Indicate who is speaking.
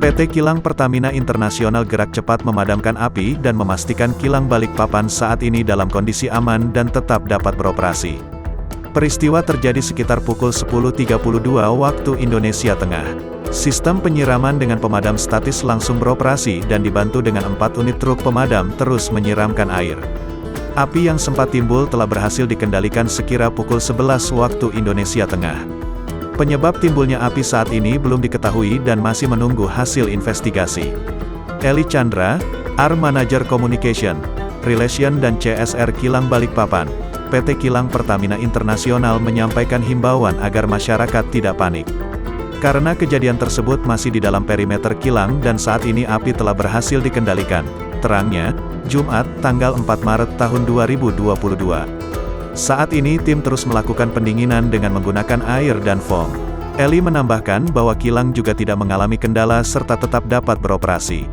Speaker 1: PT Kilang Pertamina Internasional gerak cepat memadamkan api dan memastikan kilang Balikpapan saat ini dalam kondisi aman dan tetap dapat beroperasi. Peristiwa terjadi sekitar pukul 10.32 waktu Indonesia Tengah. Sistem penyiraman dengan pemadam statis langsung beroperasi dan dibantu dengan 4 unit truk pemadam terus menyiramkan air. Api yang sempat timbul telah berhasil dikendalikan sekira pukul 11 waktu Indonesia Tengah. Penyebab timbulnya api saat ini belum diketahui dan masih menunggu hasil investigasi. Eli Chandra, AR Manager Communication, Relation dan CSR Kilang Balikpapan, PT Kilang Pertamina Internasional menyampaikan himbauan agar masyarakat tidak panik. Karena kejadian tersebut masih di dalam perimeter kilang dan saat ini api telah berhasil dikendalikan, terangnya, Jumat, tanggal 4 Maret tahun 2022. Saat ini tim terus melakukan pendinginan dengan menggunakan air dan foam. Eli menambahkan bahwa kilang juga tidak mengalami kendala serta tetap dapat beroperasi.